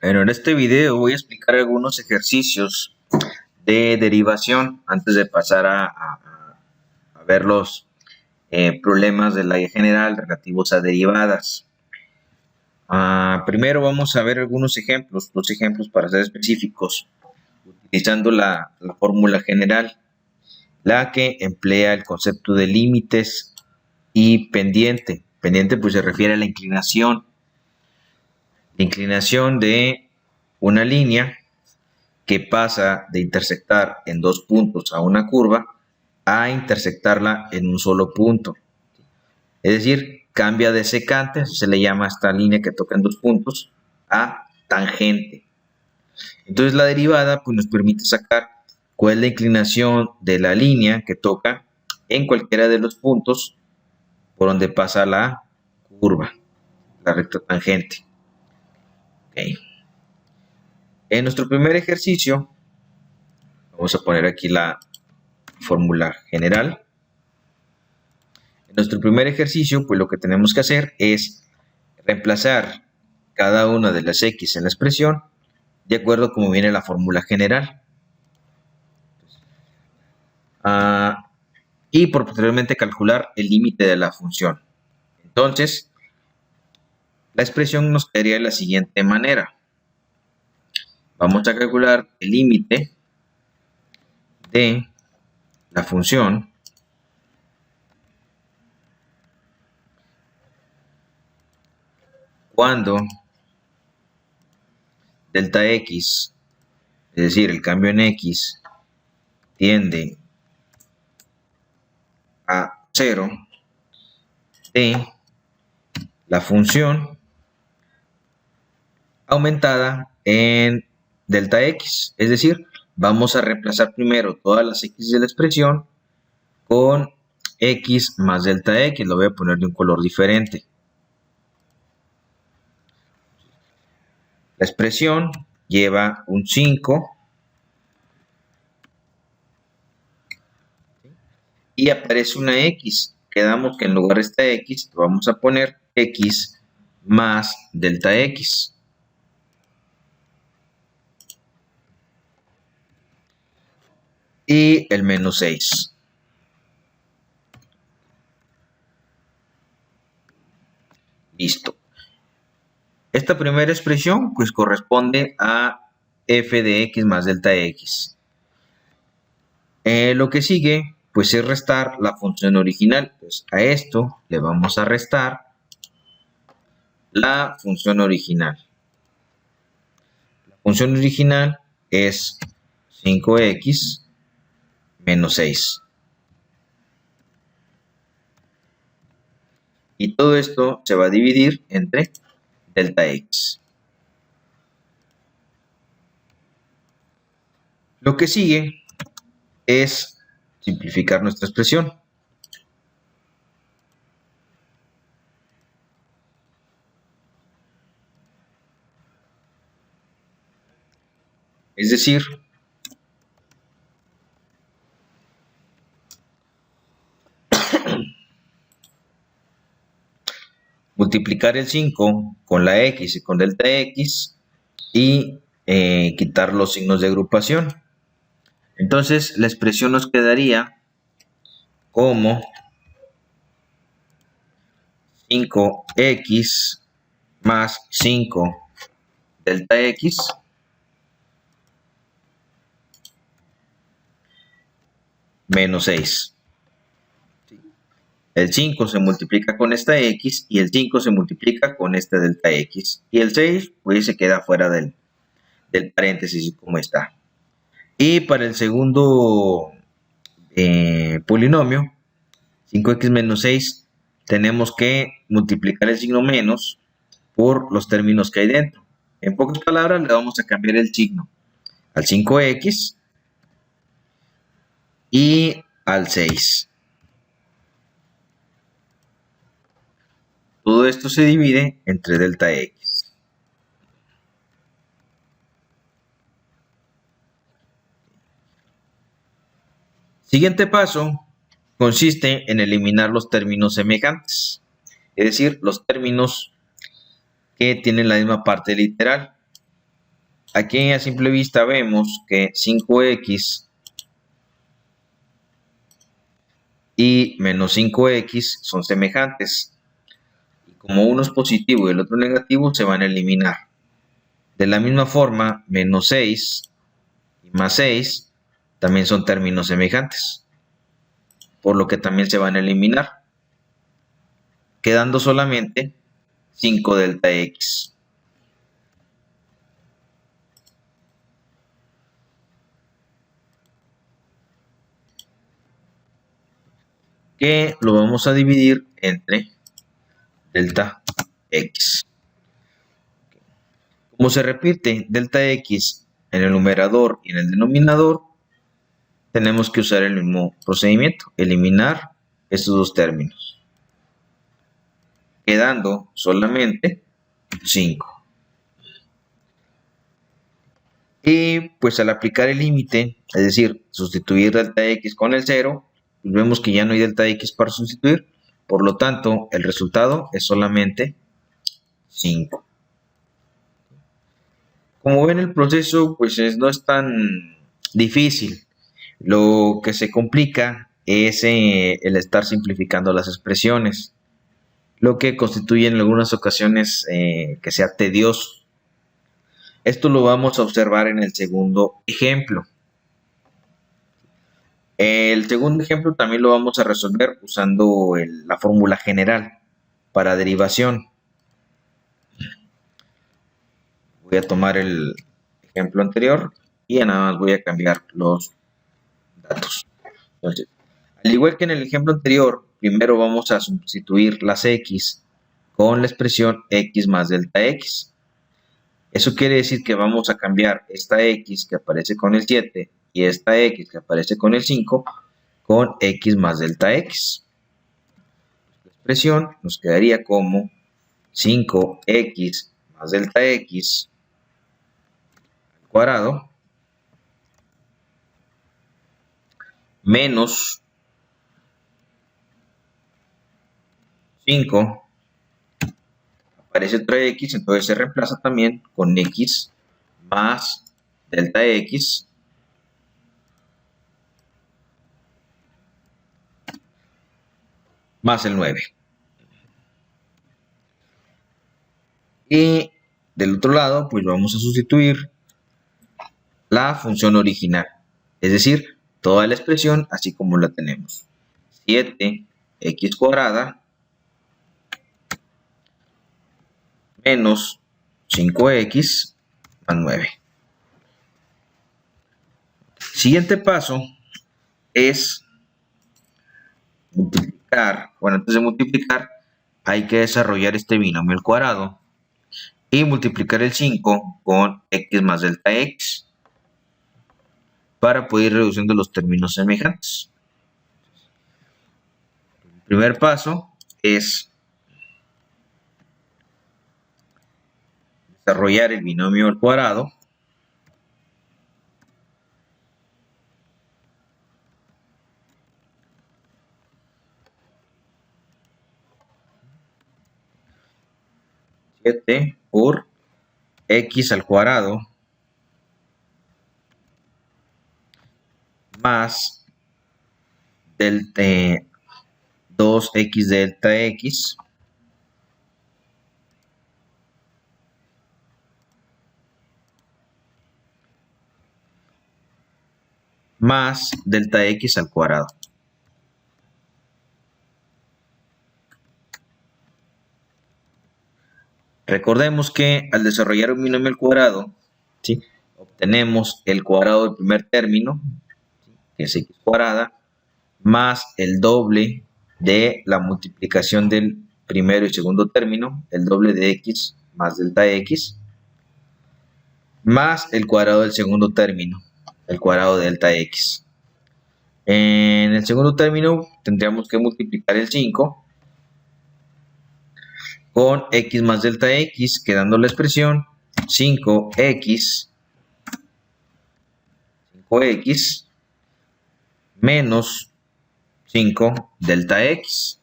Bueno, en este video voy a explicar algunos ejercicios de derivación antes de pasar a ver los problemas de la general relativos a derivadas. Primero vamos a ver algunos ejemplos, dos ejemplos para ser específicos, utilizando la fórmula general, la que emplea el concepto de límites y pendiente. Pendiente pues se refiere a la inclinación de una línea que pasa de intersectar en dos puntos a una curva a intersectarla en un solo punto. Es decir, cambia de secante, se le llama a esta línea que toca en dos puntos, a tangente. Entonces la derivada pues, nos permite sacar cuál es la inclinación de la línea que toca en cualquiera de los puntos por donde pasa la curva, la recta tangente. Okay. En nuestro primer ejercicio, vamos a poner aquí la fórmula general. En nuestro primer ejercicio, pues lo que tenemos que hacer es reemplazar cada una de las x en la expresión de acuerdo a cómo viene la fórmula general. Y posteriormente calcular el límite de la función. Entonces, la expresión nos quedaría de la siguiente manera. Vamos a calcular el límite de la función cuando delta x, es decir, el cambio en x, tiende a 0 de la función aumentada en delta x. Es decir, vamos a reemplazar primero todas las x de la expresión con x más delta x. Lo voy a poner de un color diferente. La expresión lleva un 5 y aparece una x. Quedamos que en lugar de esta x vamos a poner x más delta x. Y el menos 6. Listo. Esta primera expresión pues corresponde a f de x más delta x. Lo que sigue pues es restar la función original. Pues a esto le vamos a restar la función original. La función original es 5x menos 6. Y todo esto se va a dividir entre delta x. Lo que sigue es simplificar nuestra expresión. Es decir, multiplicar el 5 con la x y con delta x y quitar los signos de agrupación. Entonces la expresión nos quedaría como 5x más 5 delta x menos 6. El 5 se multiplica con esta x y el 5 se multiplica con este delta x. Y el 6 pues se queda fuera del paréntesis como está. Y para el segundo polinomio, 5x menos 6, tenemos que multiplicar el signo menos por los términos que hay dentro. En pocas palabras, le vamos a cambiar el signo al 5x y al 6. Todo esto se divide entre delta x. Siguiente paso consiste en eliminar los términos semejantes, es decir, los términos que tienen la misma parte literal. aquí a simple vista vemos que 5x y menos 5x son semejantes. Y como uno es positivo y el otro negativo, se van a eliminar. De la misma forma, menos 6 y más 6 también son términos semejantes, por lo que también se van a eliminar, quedando solamente 5 delta x. Que lo vamos a dividir entre delta x. Como se repite delta x en el numerador y en el denominador, tenemos que usar el mismo procedimiento, eliminar estos dos términos, quedando solamente 5. Y pues al aplicar el límite, es decir, sustituir delta x con el 0, pues vemos que ya no hay delta x para sustituir, por lo tanto el resultado es solamente 5. Como ven, el proceso pues no es tan difícil. Lo que se complica es el estar simplificando las expresiones, lo que constituye en algunas ocasiones que sea tedioso. Esto lo vamos a observar en el segundo ejemplo. El segundo ejemplo también lo vamos a resolver usando la fórmula general para derivación. Voy a tomar el ejemplo anterior y nada más voy a cambiar los datos. Entonces, al igual que en el ejemplo anterior, primero vamos a sustituir las x con la expresión x más delta x. Eso quiere decir que vamos a cambiar esta x que aparece con el 7 y esta x que aparece con el 5 con x más delta x. La expresión nos quedaría como 5x más delta x al cuadrado menos 5, aparece otra x, entonces se reemplaza también con x más delta x más el 9. Y del otro lado, pues vamos a sustituir la función original, es decir, toda la expresión así como la tenemos. 7x cuadrada menos 5x más 9. Siguiente paso es multiplicar. Bueno, antes de multiplicar hay que desarrollar este binomio al cuadrado y multiplicar el 5 con x más delta x para poder ir reduciendo los términos semejantes. El primer paso es desarrollar el binomio al cuadrado. Por x al cuadrado más delta 2x delta x más delta x al cuadrado. Recordemos que al desarrollar un binomio al cuadrado, ¿sí?, obtenemos el cuadrado del primer término, que es x cuadrada, más el doble de la multiplicación del primero y segundo término, el doble de x más delta x, más el cuadrado del segundo término, el cuadrado de delta x. En el segundo término tendríamos que multiplicar el 5 con x más delta x, quedando la expresión 5x menos 5 delta x.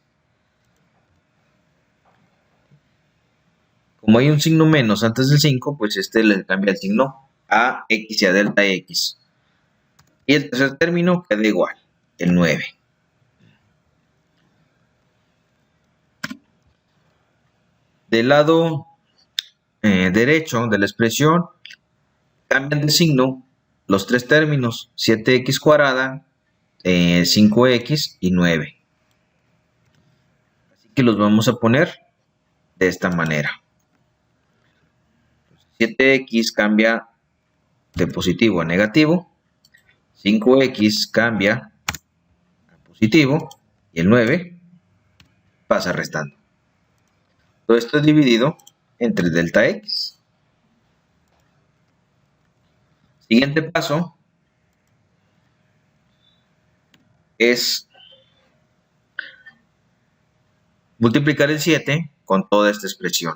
Como hay un signo menos antes del 5, pues le cambia el signo a x y a delta x. Y el tercer término queda igual, el 9. Del lado derecho de la expresión cambian de signo los tres términos, 7x cuadrada, 5x y 9. Así que los vamos a poner de esta manera. 7x cambia de positivo a negativo, 5x cambia a positivo y el 9 pasa restando. Todo esto es dividido entre delta x. Siguiente paso es multiplicar el 7 con toda esta expresión.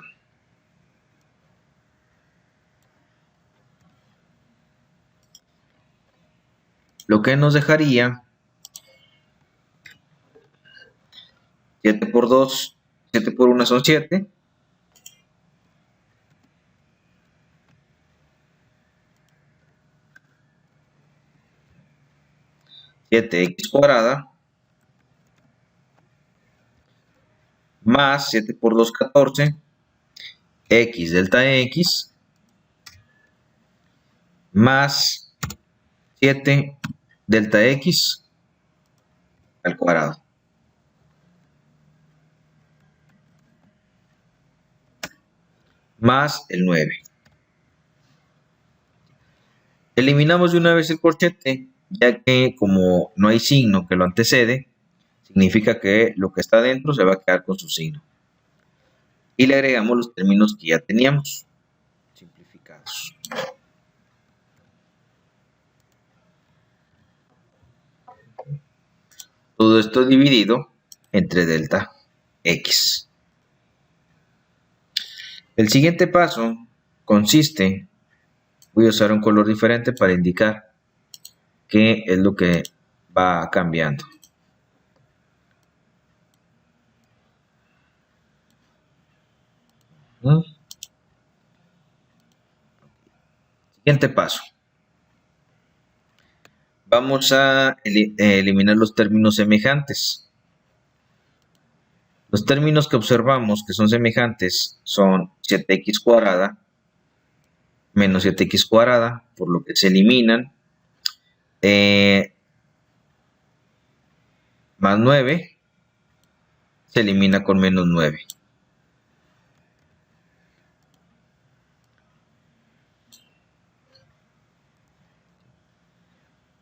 Lo que nos dejaría 7 por 2, 7 por 1 son 7. 7x cuadrada más 7 por 2, 14, x delta x más 7 delta x al cuadrado. Más el 9. Eliminamos de una vez el corchete, ya que como no hay signo que lo antecede, significa que lo que está adentro se va a quedar con su signo. Y le agregamos los términos que ya teníamos, simplificados. Todo esto dividido entre delta x. El siguiente paso consiste, voy a usar un color diferente para indicar qué es lo que va cambiando. Siguiente paso. Vamos a eliminar los términos semejantes. Los términos que observamos que son semejantes son 7x cuadrada menos 7x cuadrada, por lo que se eliminan. Más 9 se elimina con menos 9.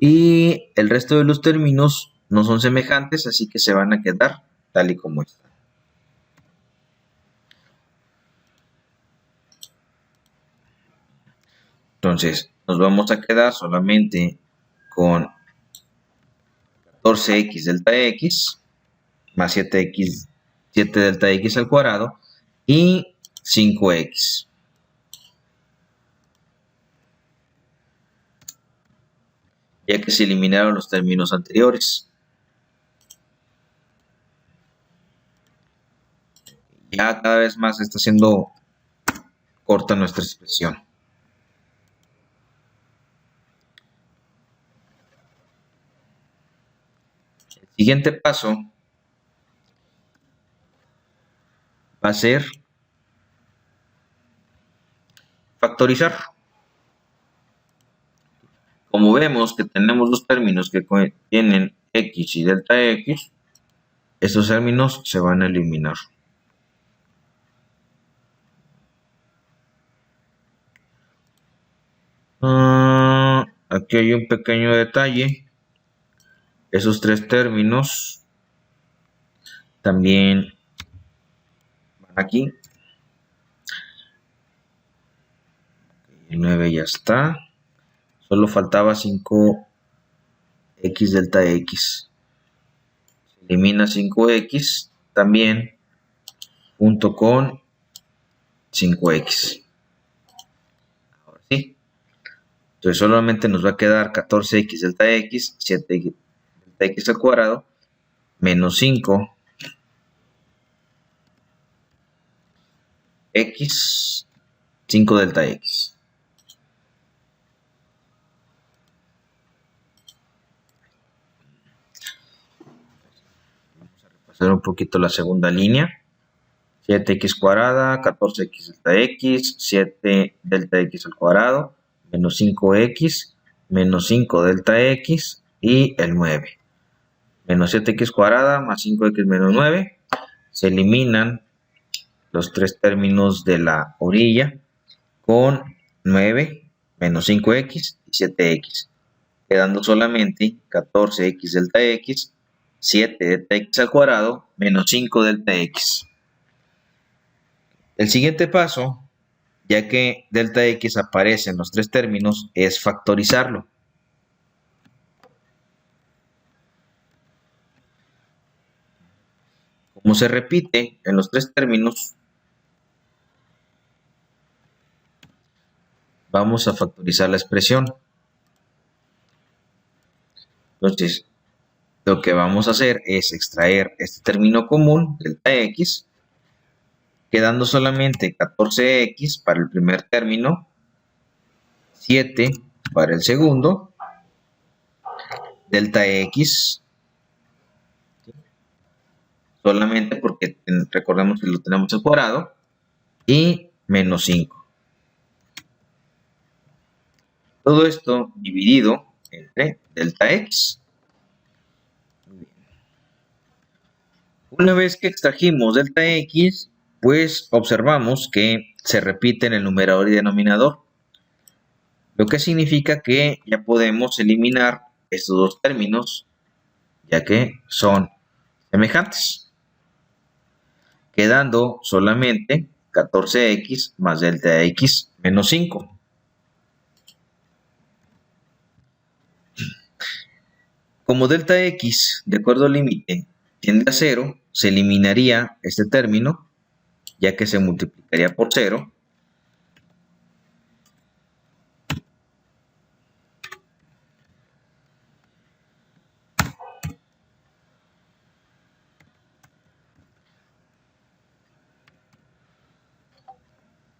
Y el resto de los términos no son semejantes, así que se van a quedar tal y como están. Entonces, nos vamos a quedar solamente con 14x delta x más 7x, 7 delta x al cuadrado y 5x. Ya que se eliminaron los términos anteriores. Ya cada vez más está siendo corta nuestra expresión. El siguiente paso va a ser factorizar. Como vemos que tenemos los términos que tienen x y delta x, estos términos se van a eliminar. Aquí hay un pequeño detalle. Esos tres términos también van aquí. El 9 ya está. Solo faltaba 5x delta x. Se elimina 5x también junto con 5x. Ahora sí. Entonces solamente nos va a quedar 14x delta x, 7 delta x al cuadrado, menos 5 x, 5 delta x. hacer un poquito la segunda línea. 7x cuadrada, 14x delta x, 7 delta x al cuadrado, menos 5x, menos 5 delta x y el 9. Menos 7x cuadrada más 5x menos 9. Se eliminan los tres términos de la orilla con 9 menos 5x y 7x. Quedando solamente 14x delta x, 7 delta x al cuadrado, menos 5 delta x. El siguiente paso, ya que delta x aparece en los tres términos, es factorizarlo. Como se repite en los tres términos, vamos a factorizar la expresión. Entonces, lo que vamos a hacer es extraer este término común, delta x, quedando solamente 14x para el primer término, 7 para el segundo, delta x, solamente porque recordemos que lo tenemos al cuadrado, y menos 5. Todo esto dividido entre delta x. Una vez que extrajimos delta x, pues observamos que se repite en el numerador y denominador, lo que significa que ya podemos eliminar estos dos términos, ya que son semejantes, quedando solamente 14x más delta x menos 5. Como delta x, de acuerdo al límite, tiende a 0, se eliminaría este término, ya que se multiplicaría por 0.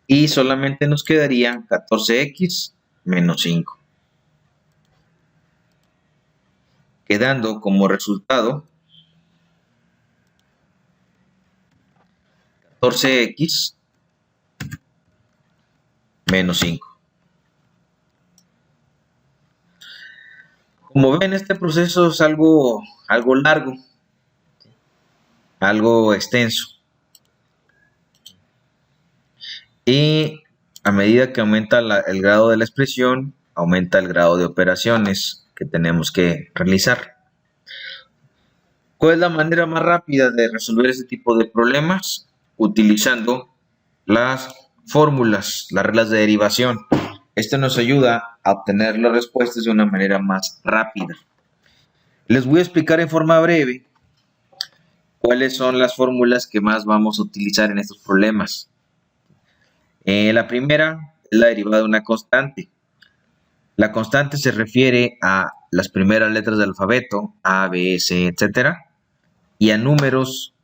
Y solamente nos quedaría 14x menos 5. Quedando como resultado 14x menos 5. Como ven, este proceso es algo largo, algo extenso. Y a medida que aumenta el grado de la expresión, aumenta el grado de operaciones que tenemos que realizar. ¿Cuál es la manera más rápida de resolver este tipo de problemas? Utilizando las fórmulas, las reglas de derivación. Esto nos ayuda a obtener las respuestas de una manera más rápida. Les voy a explicar en forma breve cuáles son las fórmulas que más vamos a utilizar en estos problemas. La primera es la derivada de una constante. La constante se refiere a las primeras letras del alfabeto, A, B, C, etc. y a números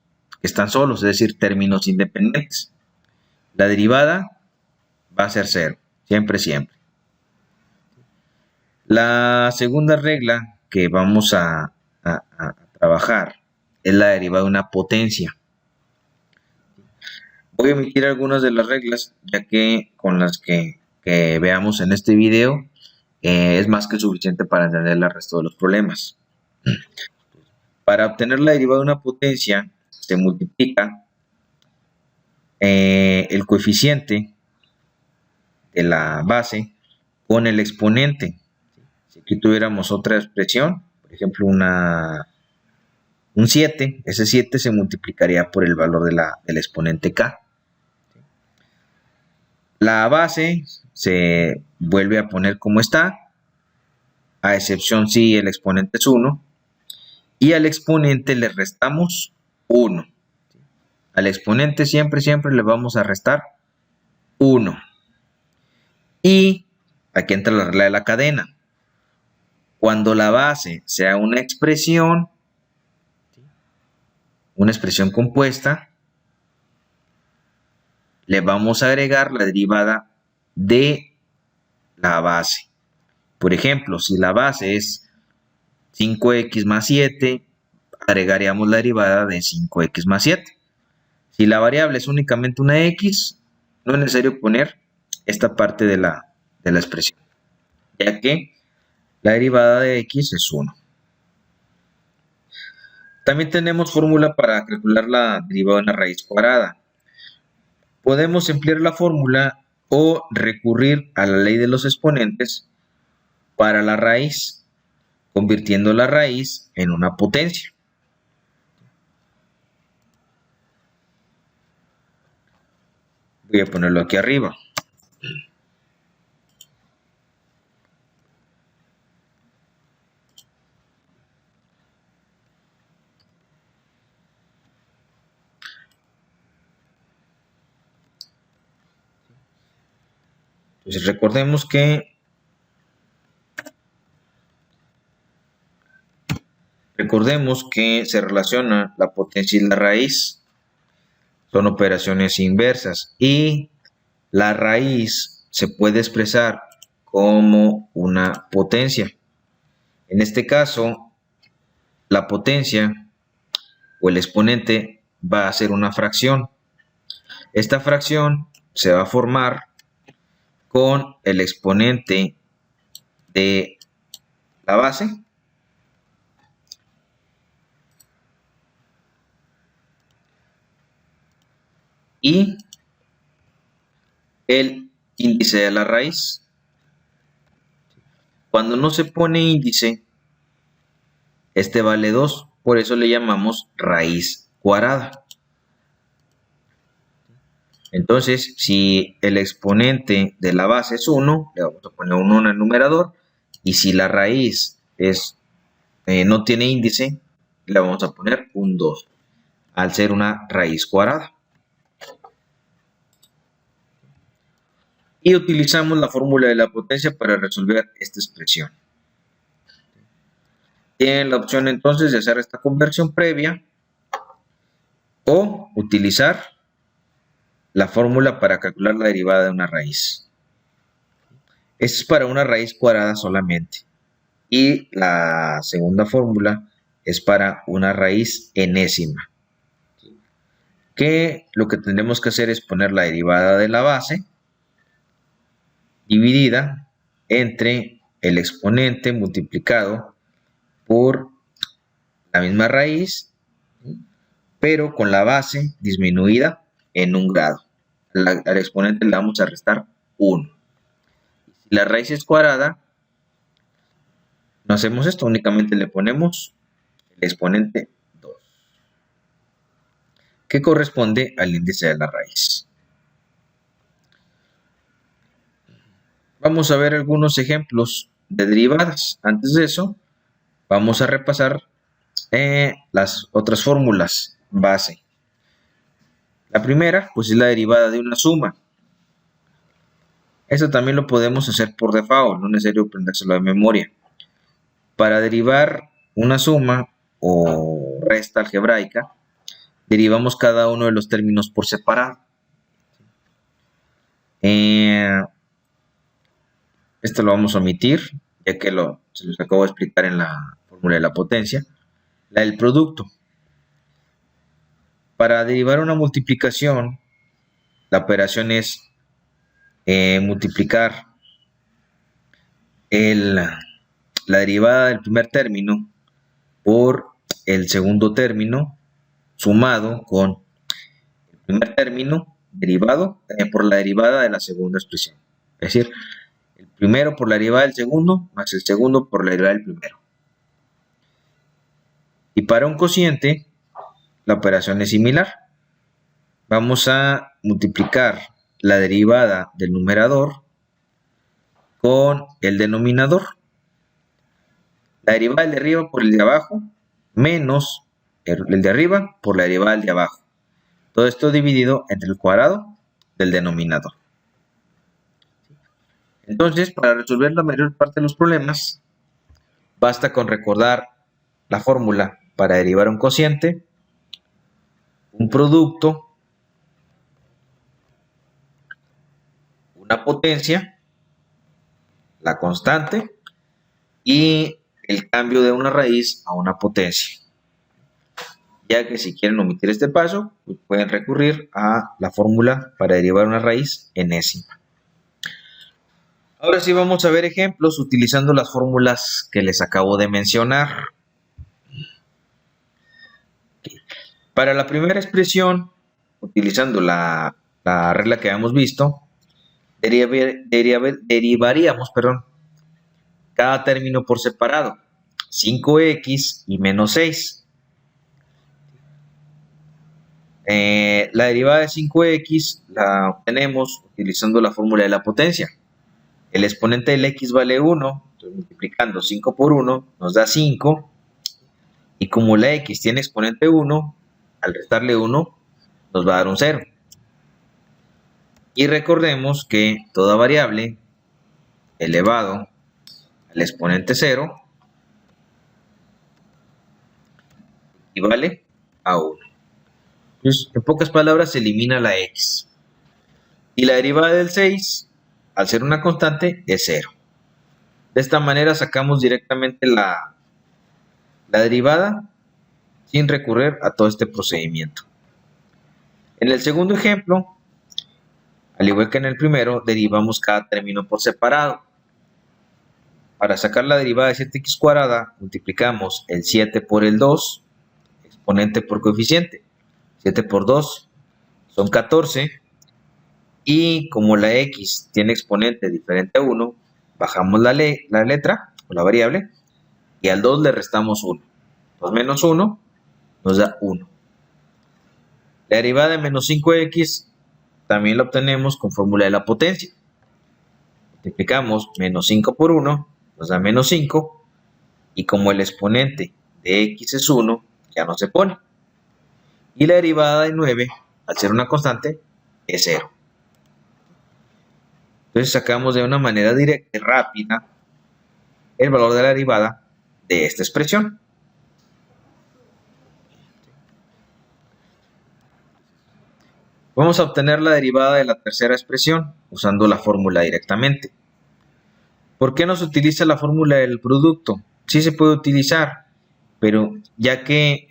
que están solos, es decir, términos independientes. La derivada va a ser 0, siempre, siempre. La segunda regla que vamos a trabajar es la derivada de una potencia. Voy a omitir algunas de las reglas, ya que con las que veamos en este video es más que suficiente para entender el resto de los problemas. Para obtener la derivada de una potencia, se multiplica el coeficiente de la base con el exponente. Si aquí tuviéramos otra expresión, por ejemplo un 7, ese 7 se multiplicaría por el valor del exponente k. La base se vuelve a poner como está, a excepción si el exponente es 1, y al exponente le restamos 1. Al exponente siempre le vamos a restar 1. Y aquí entra la regla de la cadena. Cuando la base sea una expresión compuesta, le vamos a agregar la derivada de la base. Por ejemplo, si la base es 5x más 7, agregaríamos la derivada de 5x más 7. Si la variable es únicamente una x, no es necesario poner esta parte de la expresión, ya que la derivada de x es 1. También tenemos fórmula para calcular la derivada de una raíz cuadrada. Podemos emplear la fórmula o recurrir a la ley de los exponentes para la raíz, convirtiendo la raíz en una potencia. Voy a ponerlo aquí arriba. Entonces recordemos que se relaciona la potencia y la raíz. Son operaciones inversas y la raíz se puede expresar como una potencia. En este caso, la potencia o el exponente va a ser una fracción. Esta fracción se va a formar con el exponente de la base y el índice de la raíz. Cuando no se pone índice, este vale 2, por eso le llamamos raíz cuadrada. Entonces, si el exponente de la base es 1, le vamos a poner un 1 en el numerador, y si la raíz no tiene índice, le vamos a poner un 2, al ser una raíz cuadrada. Y utilizamos la fórmula de la potencia para resolver esta expresión. Tienen la opción entonces de hacer esta conversión previa o utilizar la fórmula para calcular la derivada de una raíz. Esto es para una raíz cuadrada solamente. Y la segunda fórmula es para una raíz enésima. Que lo que tendremos que hacer es poner la derivada de la base dividida entre el exponente multiplicado por la misma raíz, pero con la base disminuida en un grado. Al exponente le vamos a restar 1. Si la raíz es cuadrada, no hacemos esto, únicamente le ponemos el exponente 2, que corresponde al índice de la raíz. Vamos a ver algunos ejemplos de derivadas. Antes de eso, vamos a repasar las otras fórmulas base. La primera, pues es la derivada de una suma. Esto también lo podemos hacer por default, no es necesario aprendérselo de memoria. Para derivar una suma o resta algebraica, derivamos cada uno de los términos por separado. Esto lo vamos a omitir, ya que se los acabo de explicar en la fórmula de la potencia. La del producto. Para derivar una multiplicación, la operación es multiplicar la derivada del primer término por el segundo término sumado con el primer término derivado por la derivada de la segunda expresión. Es decir, el primero por la derivada del segundo más el segundo por la derivada del primero. Y para un cociente, la operación es similar. Vamos a multiplicar la derivada del numerador con el denominador. La derivada del de arriba por el de abajo menos el de arriba por la derivada del de abajo. Todo esto dividido entre el cuadrado del denominador. Entonces, para resolver la mayor parte de los problemas, basta con recordar la fórmula para derivar un cociente, un producto, una potencia, la constante y el cambio de una raíz a una potencia. ya que si quieren omitir este paso, pues pueden recurrir a la fórmula para derivar una raíz enésima. Ahora sí vamos a ver ejemplos utilizando las fórmulas que les acabo de mencionar. Para la primera expresión, utilizando la regla que habíamos visto, derivaríamos cada término por separado, 5x y menos 6. La derivada de 5x la obtenemos utilizando la fórmula de la potencia. El exponente del x vale 1, entonces multiplicando 5 por 1 nos da 5. Y como la x tiene exponente 1, al restarle 1 nos va a dar un 0. Y recordemos que toda variable elevado al exponente 0 equivale a 1. Entonces, en pocas palabras, se elimina la x. Y la derivada del 6, al ser una constante, es 0. De esta manera sacamos directamente la derivada sin recurrir a todo este procedimiento. En el segundo ejemplo, al igual que en el primero, derivamos cada término por separado. Para sacar la derivada de 7x cuadrada, multiplicamos el 7 por el 2, exponente por coeficiente. 7 por 2 son 14. Y como la x tiene exponente diferente a 1, bajamos la letra o la variable y al 2 le restamos 1. 2 menos 1 nos da 1. La derivada de menos 5x también la obtenemos con fórmula de la potencia. Multiplicamos menos 5 por 1, nos da menos 5. Y como el exponente de x es 1, ya no se pone. Y la derivada de 9, al ser una constante, es 0. Entonces sacamos de una manera directa y rápida el valor de la derivada de esta expresión. Vamos a obtener la derivada de la tercera expresión usando la fórmula directamente. ¿Por qué no se utiliza la fórmula del producto? Sí se puede utilizar, pero ya que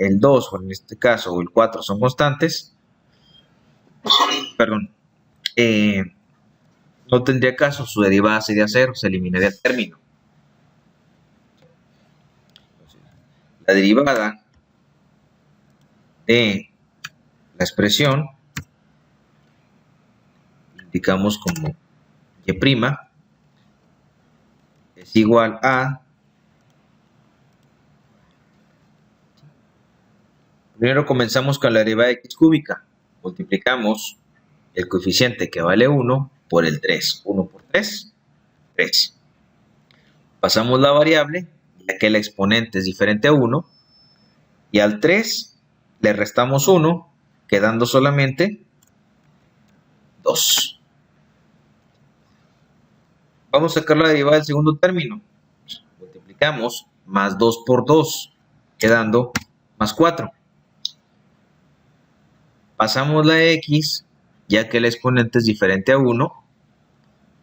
el 2, o en este caso, o el 4 son constantes, no tendría caso, su derivada sería 0, se eliminaría el término. La derivada de la expresión indicamos como y' es igual a, primero comenzamos con la derivada de x cúbica, multiplicamos el coeficiente que vale 1 por el 3, 1 por 3, 3. Pasamos la variable, ya que el exponente es diferente a 1, y al 3 le restamos 1, quedando solamente 2. Vamos a sacar la derivada del segundo término. Multiplicamos más 2 por 2, quedando más 4. Pasamos la x, ya que el exponente es diferente a 1,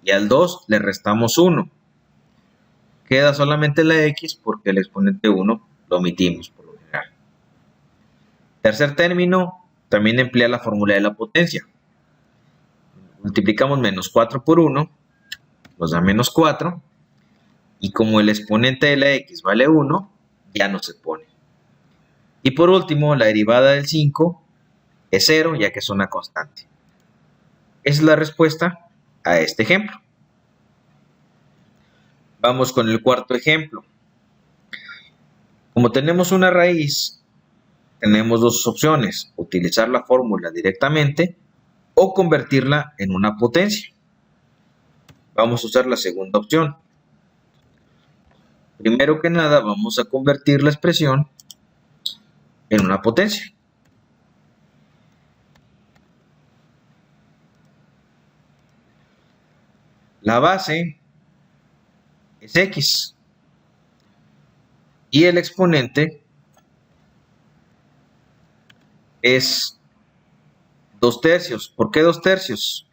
y al 2 le restamos 1. Queda solamente la x porque el exponente 1 lo omitimos por lo general. Tercer término, también emplea la fórmula de la potencia. Multiplicamos menos 4 por 1, nos da menos 4, y como el exponente de la x vale 1, ya no se pone. Y por último, la derivada del 5 es 0, ya que es una constante. Esa es la respuesta a este ejemplo. Vamos con el cuarto ejemplo. Como tenemos una raíz, tenemos dos opciones: utilizar la fórmula directamente o convertirla en una potencia. Vamos a usar la segunda opción. Primero que nada, vamos a convertir la expresión en una potencia. La base es x y el exponente es 2 tercios. ¿Por qué 2 tercios?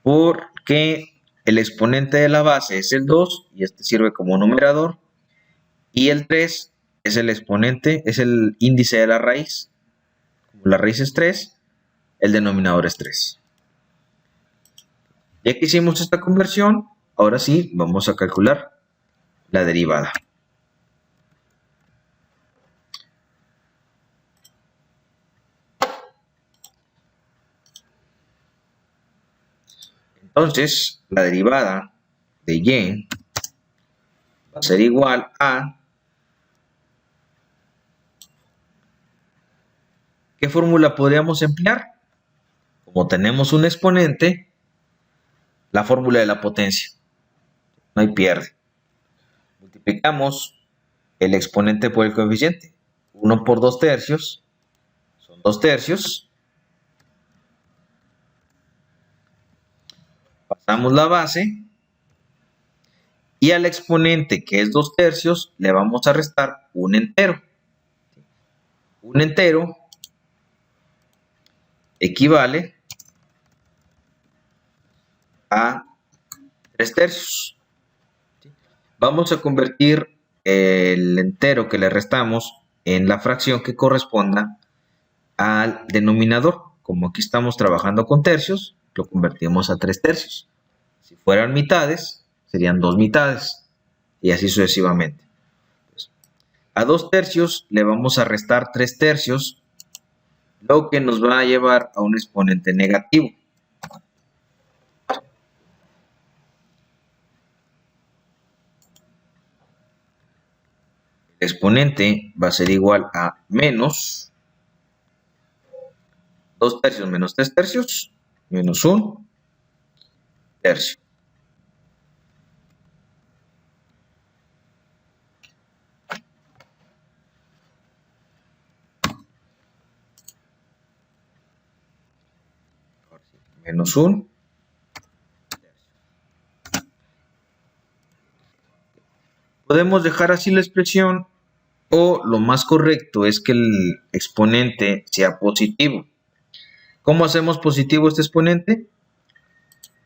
Porque el exponente de la base es el 2 y este sirve como numerador Y el 3 es el exponente, es el índice de la raíz. Como la raíz es 3, el denominador es 3. Ya que hicimos esta conversión, ahora sí vamos a calcular la derivada. Entonces, la derivada de y va a ser igual a... ¿Qué fórmula podríamos emplear? Como tenemos un exponente, la fórmula de la potencia. No hay pierde. Multiplicamos el exponente por el coeficiente. 1 por 2 tercios son 2 tercios. Pasamos la base. Y al exponente, que es 2 tercios, le vamos a restar un entero. Un entero equivale a 3 tercios. Vamos a convertir el entero que le restamos en la fracción que corresponda al denominador. Como aquí estamos trabajando con tercios, lo convertimos a 3 tercios. Si fueran mitades, serían 2 mitades. Y así sucesivamente. A 2 tercios le vamos a restar 3 tercios, lo que nos va a llevar a un exponente negativo. El exponente va a ser igual a menos 2 tercios menos 3 tercios, menos 1 tercio. Menos 1 tercio. Podemos dejar así la expresión, o lo más correcto es que el exponente sea positivo. ¿Cómo hacemos positivo este exponente?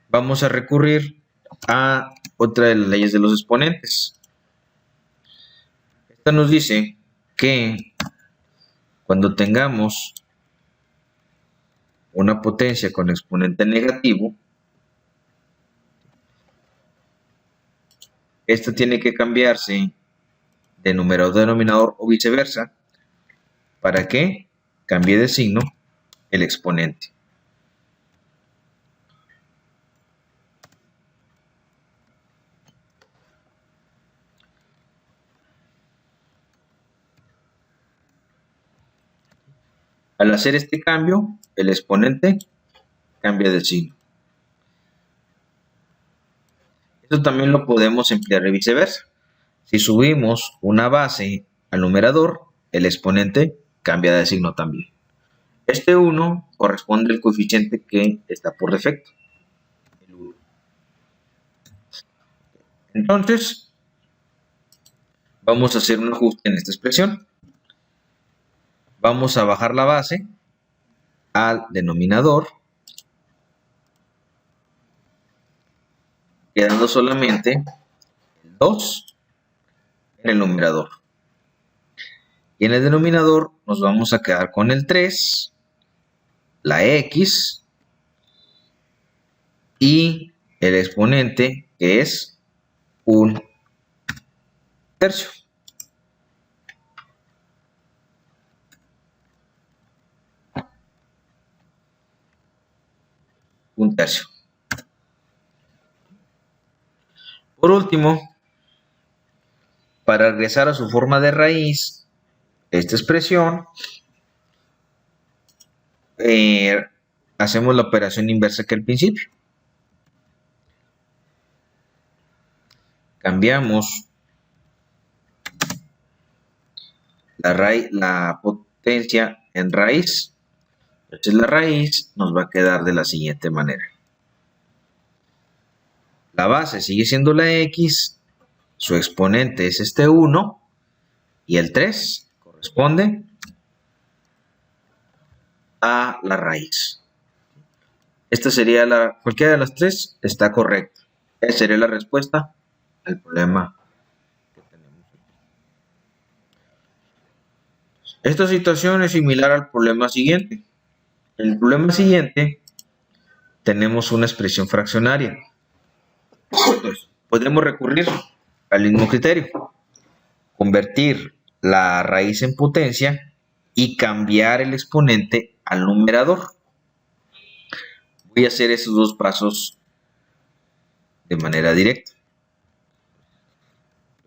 Vamos a recurrir a otra de las leyes de los exponentes. Esta nos dice que cuando tengamos una potencia con exponente negativo, esta tiene que cambiarse de numerador a denominador o viceversa para que cambie de signo el exponente. Al hacer este cambio, el exponente cambia de signo. Esto también lo podemos emplear de viceversa. Si subimos una base al numerador, el exponente cambia de signo también. Este 1 corresponde al coeficiente que está por defecto, el 1. Entonces, vamos a hacer un ajuste en esta expresión. Vamos a bajar la base al denominador, quedando solamente el 2 en el numerador. Y en el denominador nos vamos a quedar con el 3, la x y el exponente, que es 1 tercio. Un tercio. Por último, para regresar a su forma de raíz, esta expresión, hacemos la operación inversa que al principio. Cambiamos la potencia en raíz. Entonces la raíz nos va a quedar de la siguiente manera. La base sigue siendo la x, su exponente es este 1 y el 3 corresponde a la raíz. Esta sería cualquiera de las tres está correcta. Esa sería la respuesta al problema que tenemos aquí. Esta situación es similar al problema siguiente. En el problema siguiente tenemos una expresión fraccionaria. Entonces, podemos recurrir al mismo criterio. Convertir la raíz en potencia y cambiar el exponente al numerador. Voy a hacer esos dos pasos de manera directa.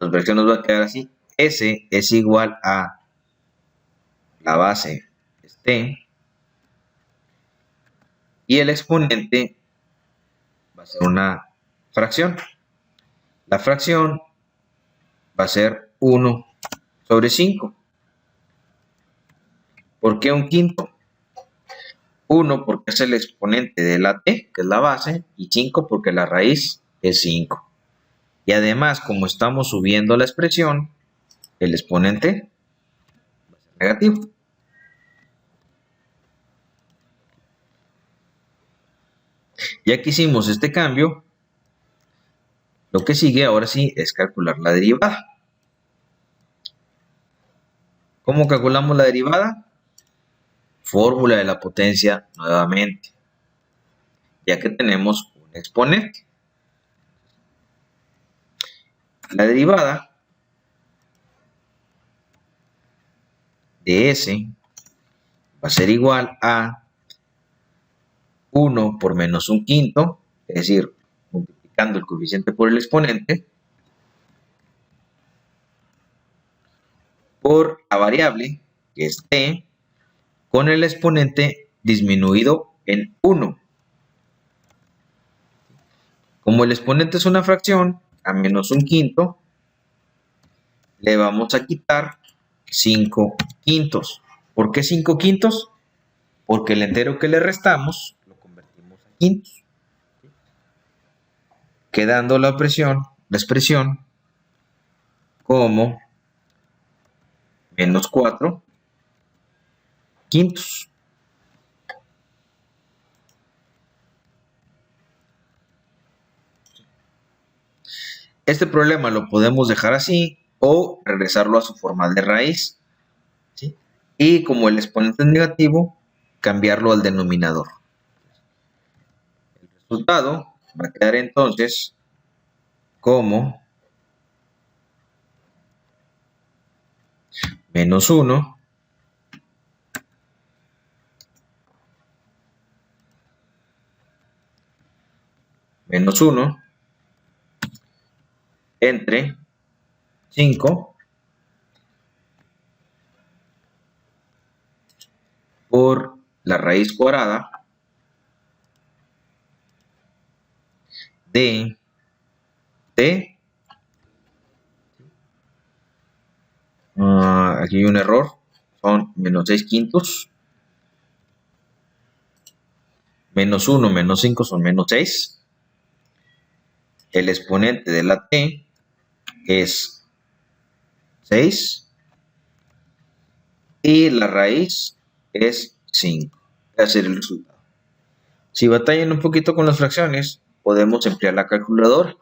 La expresión nos va a quedar así. S es igual a la base es t y el exponente va a ser una fracción. La fracción va a ser 1 sobre 5. ¿Por qué un quinto? 1 porque es el exponente de la t, que es la base, y 5 porque la raíz es 5. Y además, como estamos subiendo la expresión, el exponente va a ser negativo. Ya que hicimos este cambio, lo que sigue ahora sí es calcular la derivada. ¿Cómo calculamos la derivada? Fórmula de la potencia nuevamente, ya que tenemos un exponente. La derivada de S va a ser igual a 1 por menos un quinto, es decir, multiplicando el coeficiente por el exponente, por la variable, que es t, con el exponente disminuido en 1. Como el exponente es una fracción, a menos un quinto, le vamos a quitar 5 quintos. ¿Por qué 5 quintos? Porque el entero que le restamos lo convertimos a quintos, quedando la expresión como menos 4 quintos. Este problema lo podemos dejar así o regresarlo a su forma de raíz, ¿sí? Y como el exponente es negativo, cambiarlo al denominador. El resultado va a quedar entonces como menos 1 menos 1 entre 5 por la raíz cuadrada de t. Aquí hay un error, son menos 6 quintos. Menos 1 menos 5 son menos 6. El exponente de la t es 6 y la raíz es 5. Ese va a ser el resultado. Si batallan un poquito con las fracciones, podemos emplear la calculadora.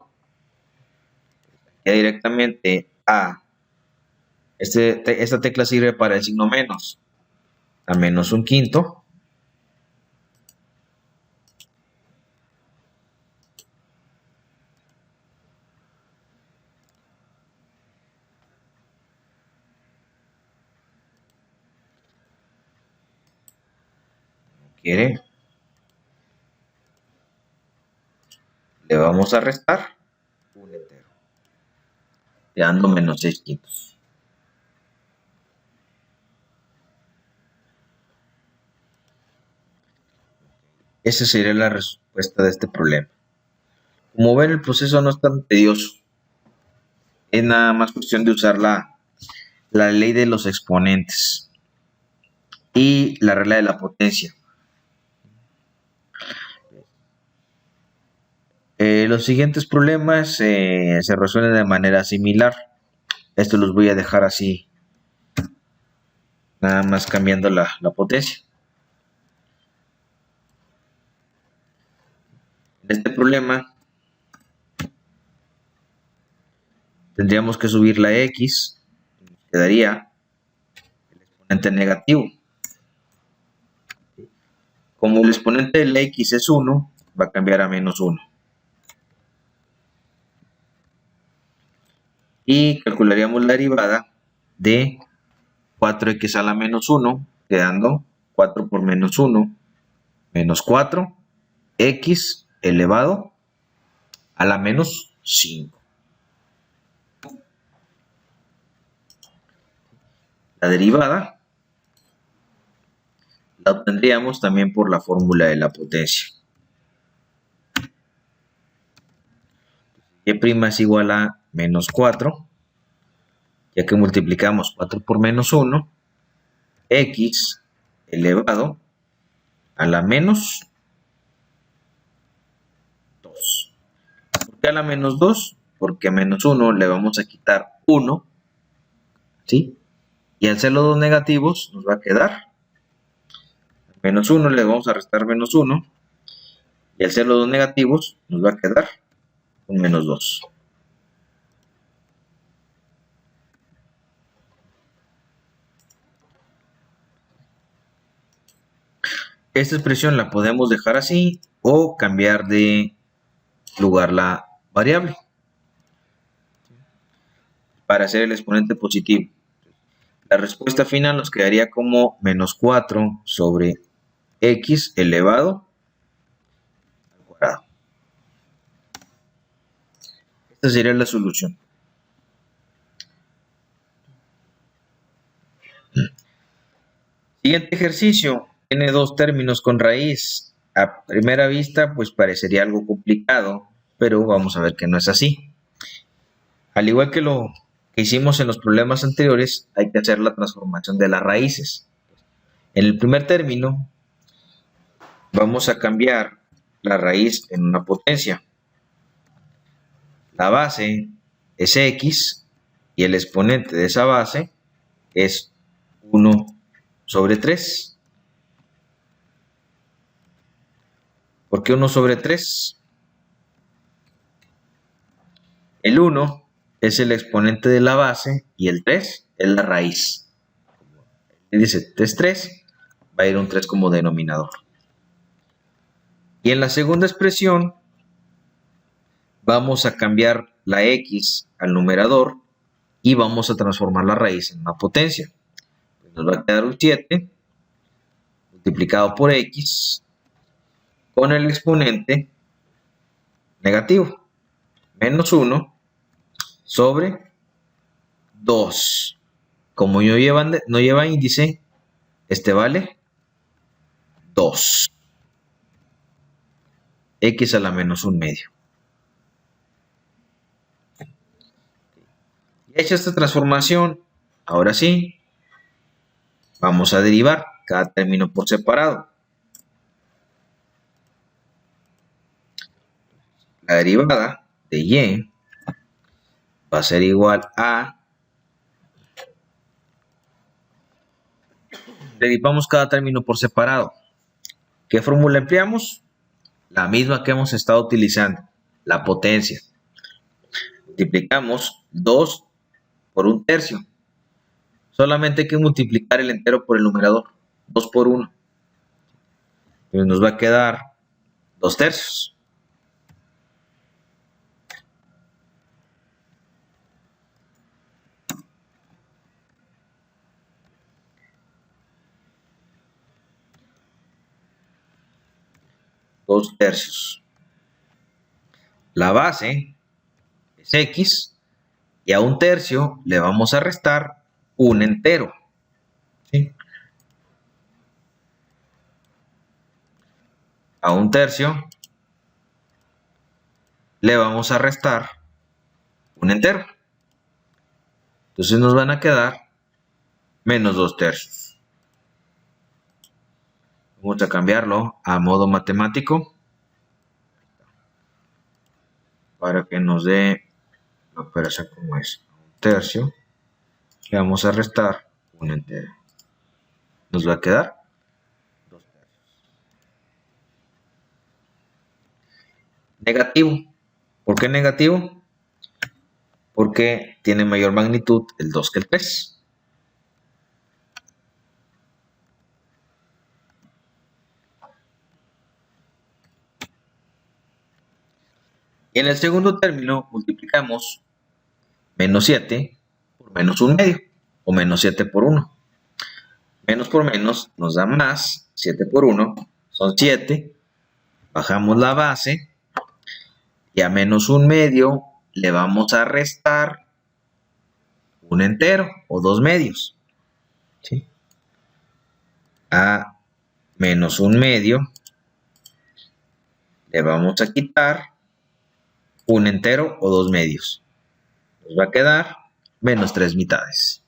Ya directamente a esta tecla sirve para el signo menos. A menos un quinto. ¿Quiere? Le vamos a restar un entero, quedando menos 6 quintos. Esa sería la respuesta de este problema. Como ven, el proceso no es tan tedioso. Es nada más cuestión de usar la ley de los exponentes y la regla de la potencia. Los siguientes problemas se resuelven de manera similar. Esto los voy a dejar así, nada más cambiando la potencia. En este problema tendríamos que subir la x, quedaría el exponente negativo. Como el exponente de la x es 1, va a cambiar a menos 1. Y calcularíamos la derivada de 4x a la menos 1, quedando 4 por menos 1, menos 4, x elevado a la menos 5. La derivada la obtendríamos también por la fórmula de la potencia. Y' es igual a menos 4, ya que multiplicamos 4 por menos 1, x elevado a la menos 2. ¿Por qué a la menos 2? Porque a menos 1 le vamos a quitar 1, ¿sí? Y al ser los dos negativos nos va a quedar menos 1, le vamos a restar menos 1, y al ser los dos negativos nos va a quedar un menos 2. Esta expresión la podemos dejar así o cambiar de lugar la variable para hacer el exponente positivo. La respuesta final nos quedaría como menos 4 sobre x elevado al cuadrado. Esta sería la solución. Siguiente ejercicio. Tiene dos términos con raíz. A primera vista, pues parecería algo complicado, pero vamos a ver que no es así. Al igual que lo que hicimos en los problemas anteriores, hay que hacer la transformación de las raíces. En el primer término, vamos a cambiar la raíz en una potencia. La base es x y el exponente de esa base es 1 sobre 3. ¿Por qué 1 sobre 3? El 1 es el exponente de la base y el 3 es la raíz. Dice 3, va a ir un 3 como denominador. Y en la segunda expresión vamos a cambiar la x al numerador y vamos a transformar la raíz en una potencia. Nos va a quedar un 7 multiplicado por x con el exponente negativo, menos 1 sobre 2. Como no lleva índice, este vale 2. X a la menos 1 medio. Y hecha esta transformación, ahora sí, vamos a derivar cada término por separado. La derivada de y va a ser igual a... Derivamos cada término por separado. ¿Qué fórmula empleamos? La misma que hemos estado utilizando, la potencia. Multiplicamos 2 por 1/3. Solamente hay que multiplicar el entero por el numerador. 2 por 1. Entonces nos va a quedar 2/3. La base es x y a 1/3 le vamos a restar un entero. ¿Sí? A 1/3 le vamos a restar un entero. Entonces nos van a quedar menos 2/3. Vamos a cambiarlo a modo matemático para que nos dé la operación como es. 1/3 le vamos a restar un entero. Nos va a quedar 2/3. Negativo. ¿Por qué negativo? Porque tiene mayor magnitud el 2 que el 3. Y en el segundo término multiplicamos menos 7 por menos 1/2 o menos 7 por 1. Menos por menos nos da más, 7 por 1 son 7. Bajamos la base y a menos 1/2 le vamos a restar un entero o 2/2. ¿Sí? A menos 1/2 le vamos a quitar un entero o 2/2. Nos va a quedar menos 3/2.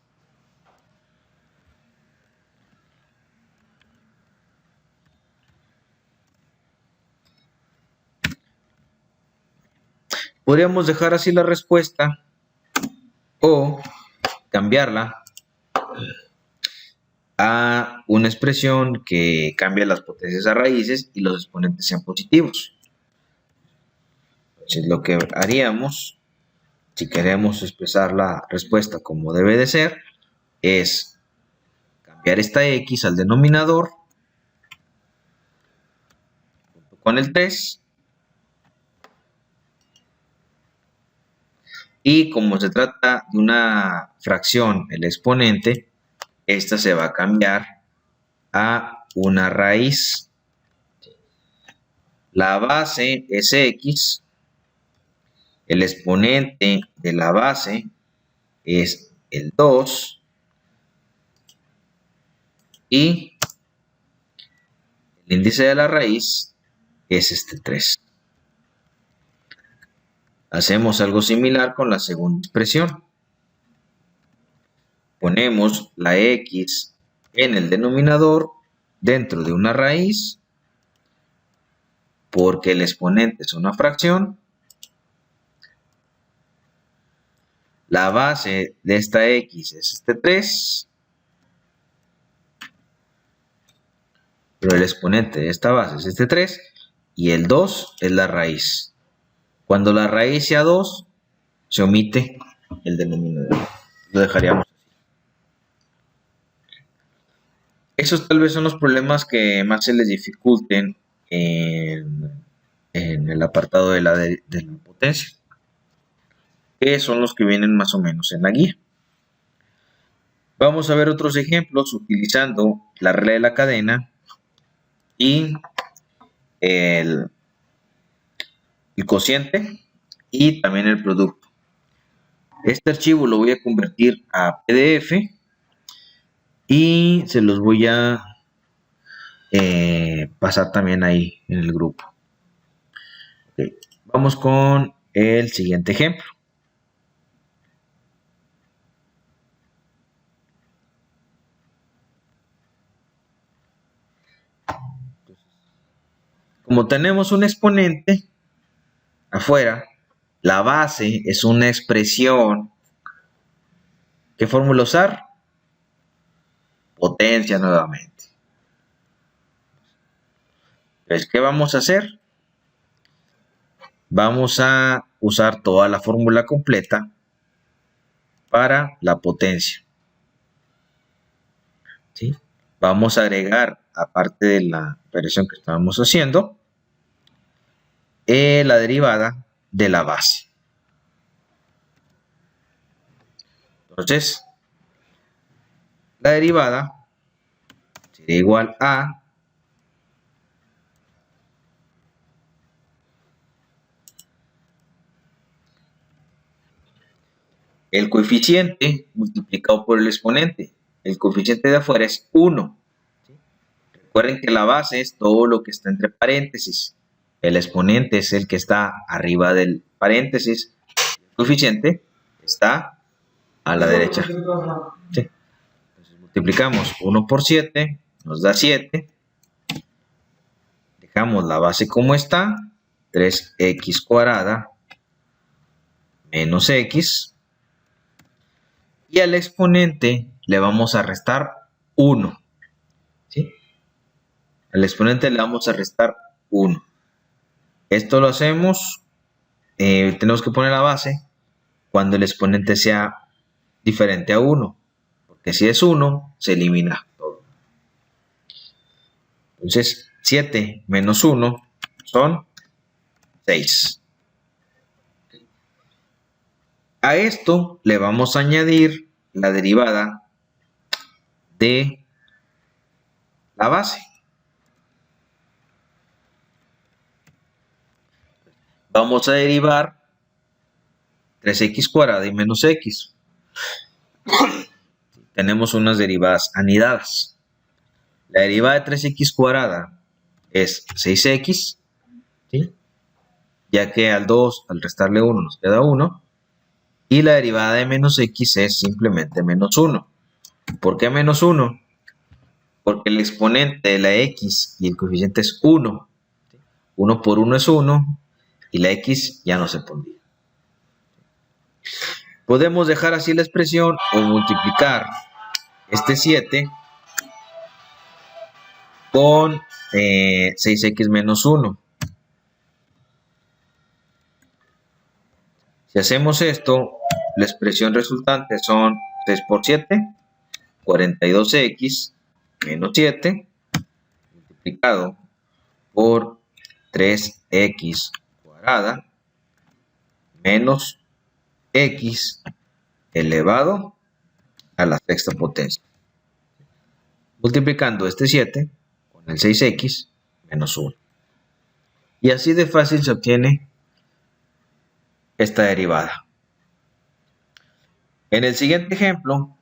Podríamos dejar así la respuesta o cambiarla a una expresión que cambia las potencias a raíces y los exponentes sean positivos. Entonces lo que haríamos, si queremos expresar la respuesta como debe de ser, es cambiar esta x al denominador junto con el 3. Y como se trata de una fracción, el exponente, esta se va a cambiar a una raíz. La base es x, el exponente de la base es el 2 y el índice de la raíz es este 3. Hacemos algo similar con la segunda expresión. Ponemos la x en el denominador dentro de una raíz porque el exponente es una fracción. La base de esta x es este 3. Pero el exponente de esta base es este 3. Y el 2 es la raíz. Cuando la raíz sea 2, se omite el denominador. Lo dejaríamos así. Esos tal vez son los problemas que más se les dificulten en el apartado de la potencia, que son los que vienen más o menos en la guía. Vamos a ver otros ejemplos utilizando la regla de la cadena y el cociente y también el producto. Este archivo lo voy a convertir a PDF y se los voy a pasar también ahí en el grupo. Okay. Vamos con el siguiente ejemplo. Como tenemos un exponente afuera, la base es una expresión. ¿Qué fórmula usar? Potencia nuevamente. Entonces, ¿qué vamos a hacer? Vamos a usar toda la fórmula completa para la potencia. ¿Sí? Vamos a agregar, aparte de la operación que estábamos haciendo, la derivada de la base. Entonces, la derivada sería igual a el coeficiente multiplicado por el exponente. El coeficiente de afuera es 1. Recuerden que la base es todo lo que está entre paréntesis. El exponente es el que está arriba del paréntesis. El coeficiente está a la derecha. ¿Sí? Entonces multiplicamos 1 por 7, nos da 7. Dejamos la base como está, 3x cuadrada menos x. Y al exponente le vamos a restar 1. ¿Sí? Al exponente le vamos a restar 1. Esto lo hacemos, tenemos que poner la base cuando el exponente sea diferente a 1. Porque si es 1, se elimina todo. Entonces, 7 menos 1 son 6. A esto le vamos a añadir la derivada de la base. Vamos a derivar 3x cuadrada y menos x. Tenemos unas derivadas anidadas. La derivada de 3x cuadrada es 6x, ¿sí? Ya que al restarle 1 nos queda 1. Y la derivada de menos x es simplemente menos 1. ¿Por qué menos 1? Porque el exponente de la x y el coeficiente es 1. 1 por 1 es 1 y la x ya no se pondría. Podemos dejar así la expresión o multiplicar este 7 con 6x menos 1. Si hacemos esto, la expresión resultante son 6 por 7, 42x menos 7, multiplicado por 3x cuadrada menos x elevado a la sexta potencia. Multiplicando este 7 con el 6x menos 1. Y así de fácil se obtiene esta derivada. En el siguiente ejemplo,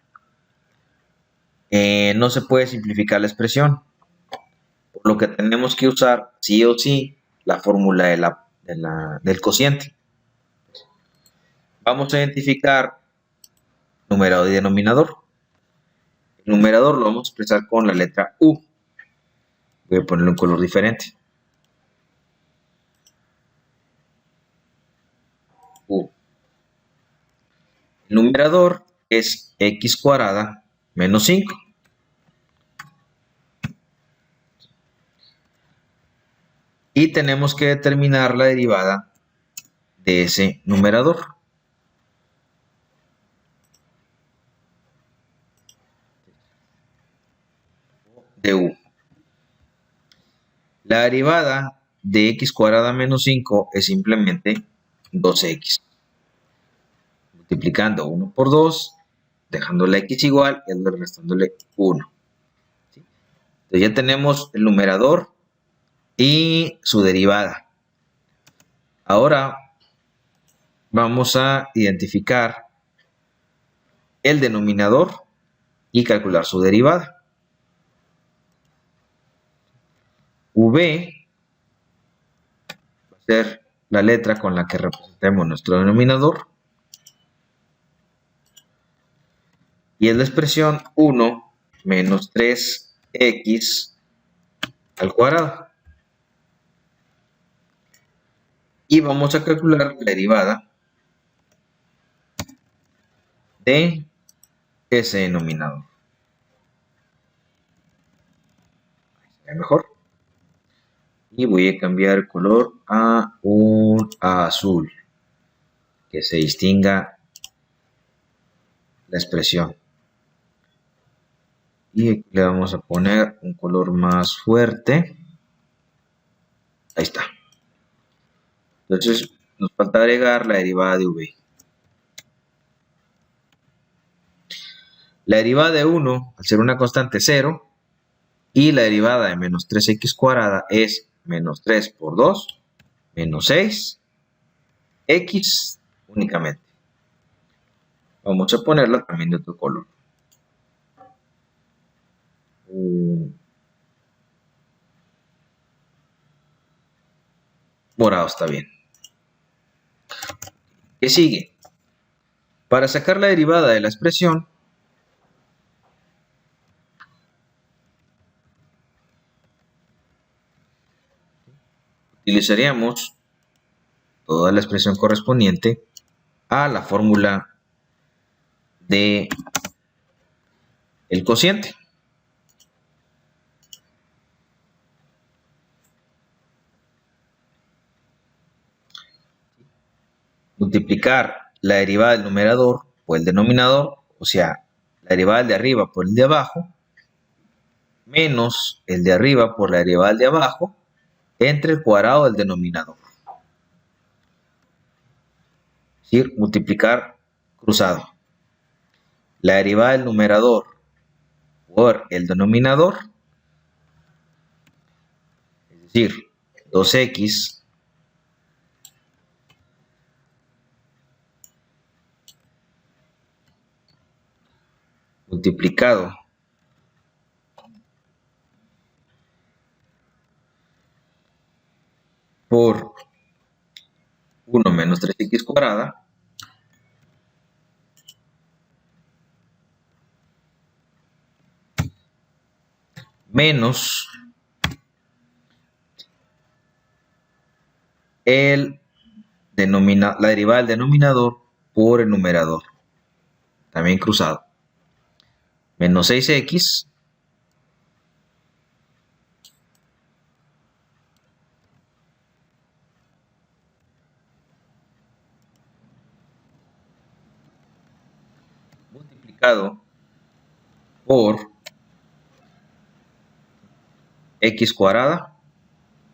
no se puede simplificar la expresión, por lo que tenemos que usar sí o sí la fórmula del cociente. Vamos a identificar numerador y denominador. El numerador lo vamos a expresar con la letra U. Voy a ponerle un color diferente. U. El numerador es x cuadrada menos 5. Y tenemos que determinar la derivada de ese numerador. De U. La derivada de x cuadrada menos 5 es simplemente 2x. Multiplicando 1 por 2, dejando la x igual y restándole 1. ¿Sí? Entonces ya tenemos el numerador y su derivada. Ahora vamos a identificar el denominador y calcular su derivada. V va a ser la letra con la que representemos nuestro denominador. Y es la expresión 1 menos 3x al cuadrado. Y vamos a calcular la derivada de ese denominador. ¿Sería mejor? Y voy a cambiar el color a un azul, que se distinga la expresión. Y aquí le vamos a poner un color más fuerte. Ahí está. Entonces nos falta agregar la derivada de v. La derivada de 1, al ser una constante, 0. Y la derivada de menos 3x cuadrada es menos 3 por 2, menos 6, x únicamente. Vamos a ponerla también de otro color. Morado está bien. ¿Qué sigue? Para sacar la derivada de la expresión, utilizaríamos toda la expresión correspondiente a la fórmula de el cociente. Multiplicar la derivada del numerador por el denominador, o sea, la derivada del de arriba por el de abajo, menos el de arriba por la derivada del de abajo, entre el cuadrado del denominador. Es decir, multiplicar cruzado. La derivada del numerador por el denominador, es decir, 2x multiplicado por 1 menos 3x cuadrada menos la derivada del denominador por el numerador, también cruzado. Menos 6x multiplicado por x cuadrada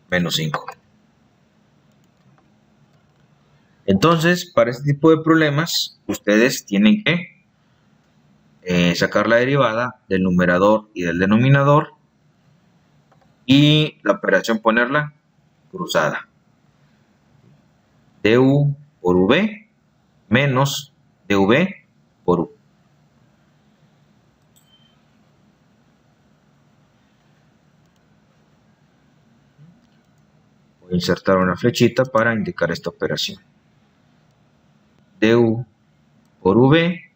menos 5. Entonces, para este tipo de problemas, ustedes tienen que sacar la derivada del numerador y del denominador y la operación ponerla cruzada. du por v menos dv por u. Voy a insertar una flechita para indicar esta operación. Du por v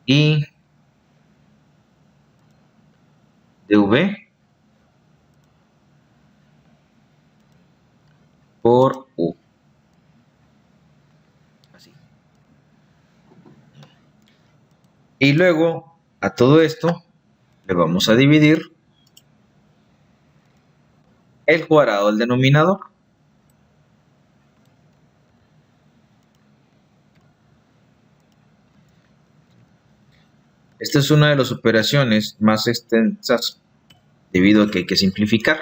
y dv por u. Así. Y luego a todo esto le vamos a dividir el cuadrado del denominador. Esta es una de las operaciones más extensas debido a que hay que simplificar.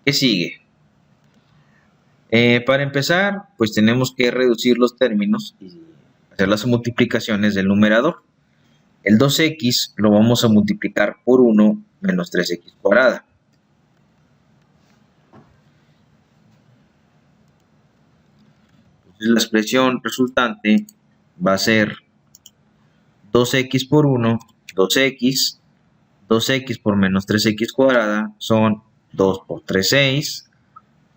¿Qué sigue? Para empezar, pues tenemos que reducir los términos y hacer las multiplicaciones del numerador. El 2x lo vamos a multiplicar por 1 menos 3x cuadrada. Entonces la expresión resultante va a ser 2x por 1, 2x, 2x por menos 3x cuadrada son 2 por 3, 6,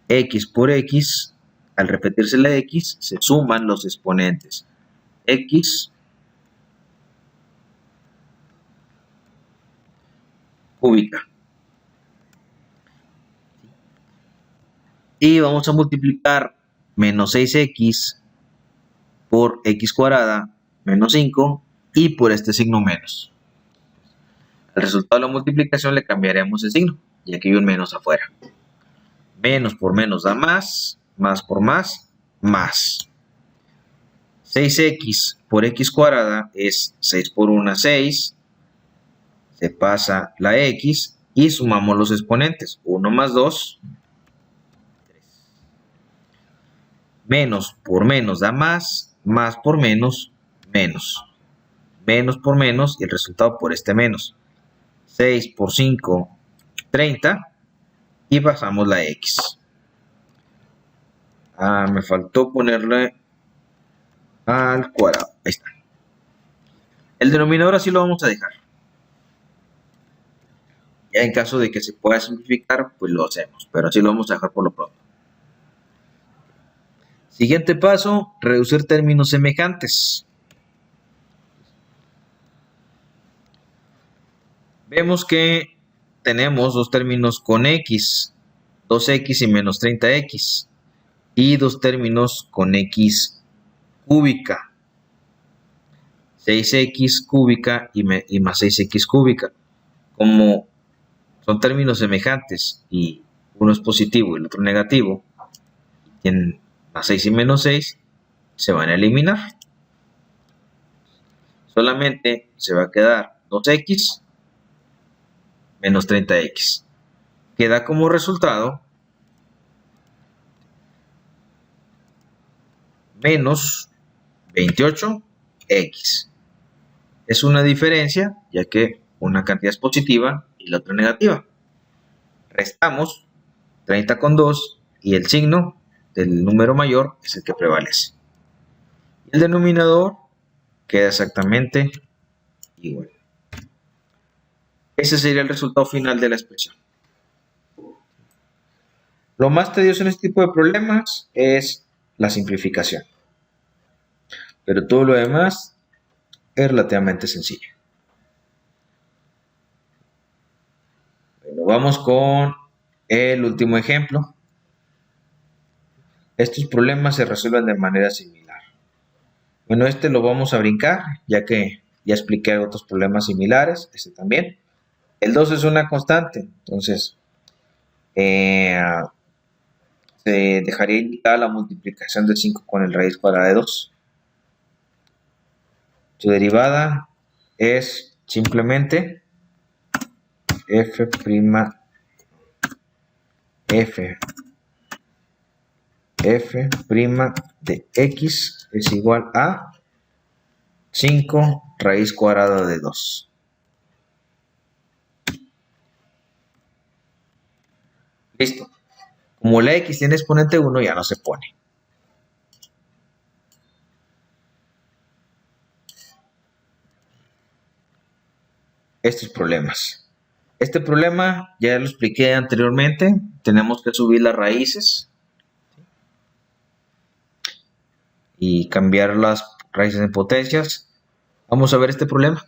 x por x, al repetirse la x, se suman los exponentes, x cúbica. Y vamos a multiplicar menos 6x por x cuadrada menos 5 y por este signo menos. Al resultado de la multiplicación le cambiaremos el signo, ya que hay un menos afuera. Menos por menos da más por más, más. 6x por x cuadrada es 6 por 1, 6. Se pasa la x y sumamos los exponentes. 1 más 2, 3. Menos por menos da más por menos, menos. Menos por menos y el resultado por este menos. 6 por 5, 30. Y pasamos la x. Me faltó ponerle al cuadrado. Ahí está. El denominador así lo vamos a dejar. Ya en caso de que se pueda simplificar, pues lo hacemos. Pero así lo vamos a dejar por lo pronto. Siguiente paso, reducir términos semejantes. Vemos que tenemos dos términos con x, 2x y menos 30x. Y dos términos con x cúbica, 6x cúbica y más 6x cúbica. Como son términos semejantes y uno es positivo y el otro negativo, tienen más 6 y menos 6, se van a eliminar. Solamente se va a quedar 2x menos 30x. Queda como resultado menos 28x. Es una diferencia, ya que una cantidad es positiva y la otra negativa. Restamos 30 con 2 y el signo del número mayor es el que prevalece. El denominador queda exactamente igual. Ese sería el resultado final de la expresión. Lo más tedioso en este tipo de problemas es la simplificación. Pero todo lo demás es relativamente sencillo. Bueno, vamos con el último ejemplo. Estos problemas se resuelven de manera similar. Bueno, este lo vamos a brincar, ya que ya expliqué otros problemas similares, este también. El 2 es una constante, entonces se dejaría indicada la multiplicación de 5 con el raíz cuadrada de 2. Su derivada es simplemente f' de x es igual a 5 raíz cuadrada de 2. Listo. Como la x tiene exponente 1, ya no se pone. Estos problemas. Este problema ya lo expliqué anteriormente. Tenemos que subir las raíces y cambiar las raíces en potencias. Vamos a ver este problema.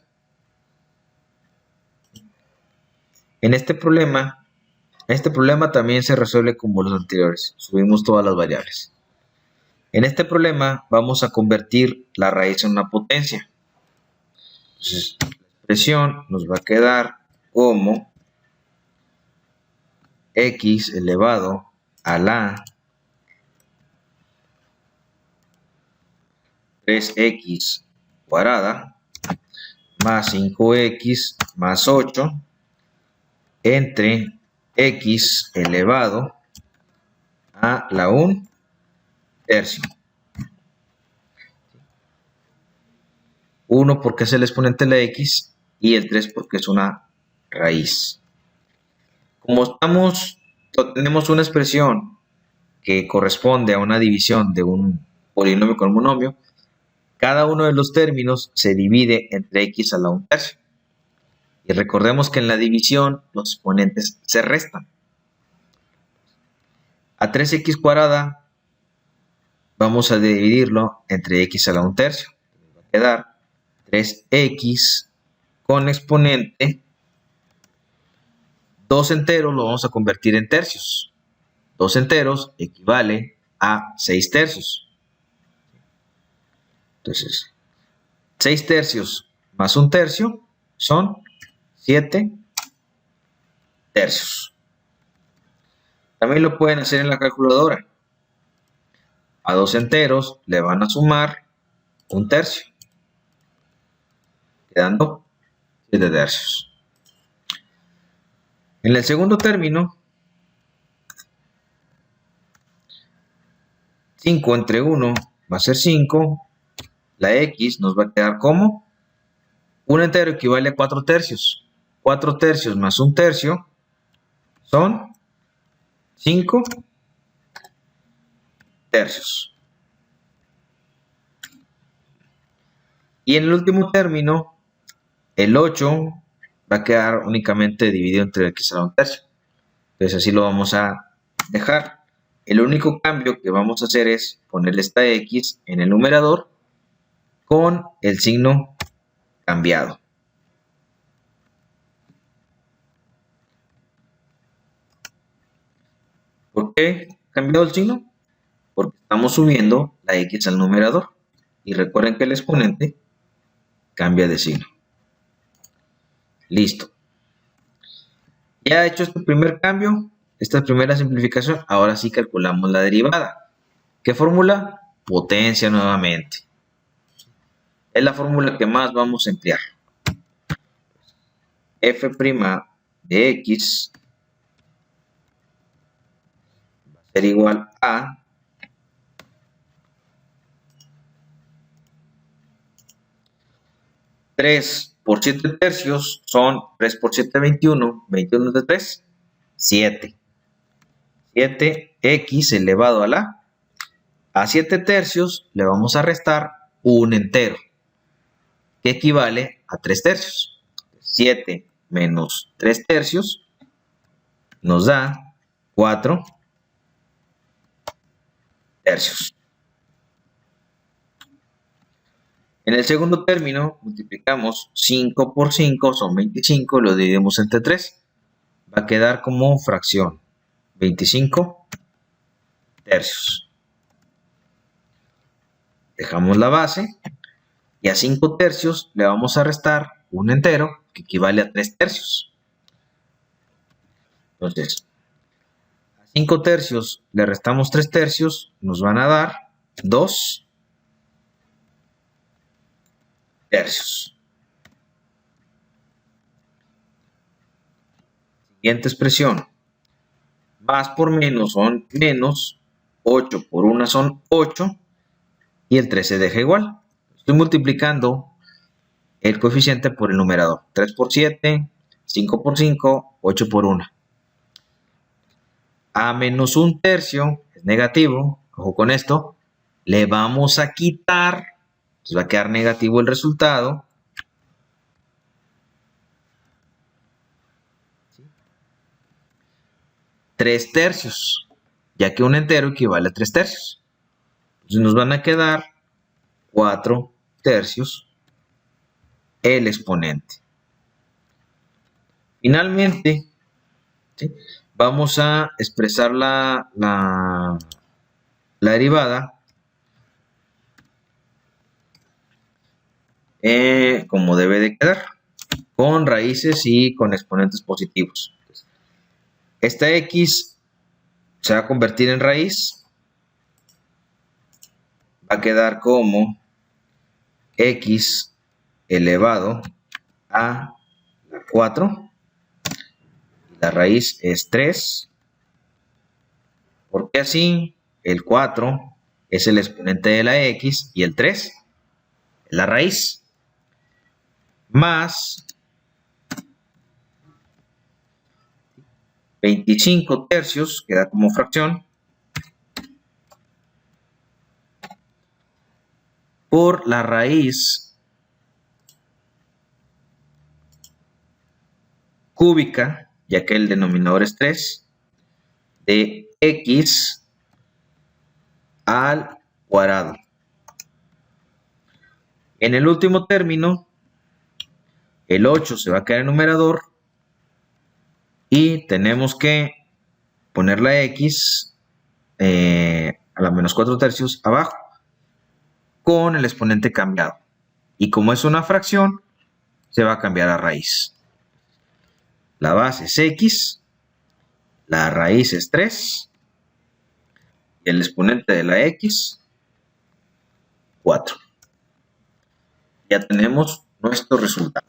En este problema también se resuelve como los anteriores. Subimos todas las variables. En este problema vamos a convertir la raíz en una potencia. Entonces, la expresión nos va a quedar como x elevado a la 3x cuadrada más 5x más 8 entre x elevado a la 1 tercio. 1 porque es el exponente de la x y el 3 porque es una raíz. Como tenemos una expresión que corresponde a una división de un polinomio con un monomio, cada uno de los términos se divide entre x a la 1 tercio. Y recordemos que en la división los exponentes se restan. A 3x cuadrada vamos a dividirlo entre x a la 1 tercio. Va a quedar 3x con exponente 2 enteros lo vamos a convertir en tercios. 2 enteros equivale a 6 tercios. Entonces, 6 tercios más 1 tercio son 7 tercios. También lo pueden hacer en la calculadora. A 2 enteros le van a sumar 1 tercio, quedando 7 tercios. En el segundo término, 5 entre 1 va a ser 5. La x nos va a quedar como 1 entero equivale a 4 tercios. 4 tercios más 1 tercio son 5 tercios. Y en el último término, el 8 va a quedar únicamente dividido entre x a la 1 tercio. Entonces así lo vamos a dejar. El único cambio que vamos a hacer es poner esta x en el numerador con el signo cambiado. ¿Por qué cambiado el signo? Porque estamos subiendo la x al numerador. Y recuerden que el exponente cambia de signo. Listo. Ya hecho este primer cambio, esta primera simplificación, ahora sí calculamos la derivada. ¿Qué fórmula? Potencia nuevamente. Es la fórmula que más vamos a emplear. F' de x va a ser igual a 3 por 7 tercios son 3 por 7, 21. 21 de 3, 7. 7x elevado a 7 tercios le vamos a restar un entero, que equivale a 3 tercios. 7 menos 3 tercios nos da 4 tercios. En el segundo término multiplicamos 5 por 5, son 25, lo dividimos entre 3. Va a quedar como fracción 25 tercios. Dejamos la base y a 5 tercios le vamos a restar un entero que equivale a 3 tercios. Entonces, a 5 tercios le restamos 3 tercios, nos van a dar 2 tercios. Siguiente expresión. Más por menos son menos, 8 por 1 son 8 y el 3 se deja igual. Estoy multiplicando el coeficiente por el numerador. 3 por 7, 5 por 5, 8 por 1. A menos un tercio es negativo. Ojo con esto. Le vamos a quitar. Pues va a quedar negativo el resultado. 3 tercios. Ya que un entero equivale a 3 tercios. Entonces nos van a quedar 4 tercios el exponente. Finalmente, ¿sí?, vamos a expresar la derivada como debe de quedar, con raíces y con exponentes positivos. Esta x se va a convertir en raíz, va a quedar como x elevado a 4, la raíz es 3, porque así el 4 es el exponente de la x y el 3 es la raíz, más 25 tercios, queda como fracción, por la raíz cúbica, ya que el denominador es 3, de x al cuadrado. En el último término, el 8 se va a quedar en numerador y tenemos que poner la x a la menos 4 tercios abajo con el exponente cambiado. Y como es una fracción, se va a cambiar a raíz. La base es x, la raíz es 3 y el exponente de la x, 4. Ya tenemos nuestro resultado.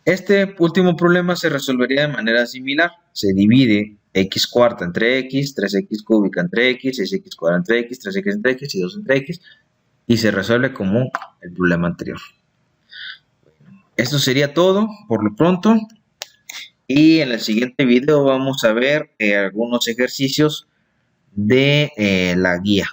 Este último problema se resolvería de manera similar. Se divide x cuarta entre x, 3x cúbica entre x, 6x cuadrada entre x, 3x entre x y 2 entre x. Y se resuelve como el problema anterior. Esto sería todo por lo pronto. Y en el siguiente video vamos a ver algunos ejercicios de la guía.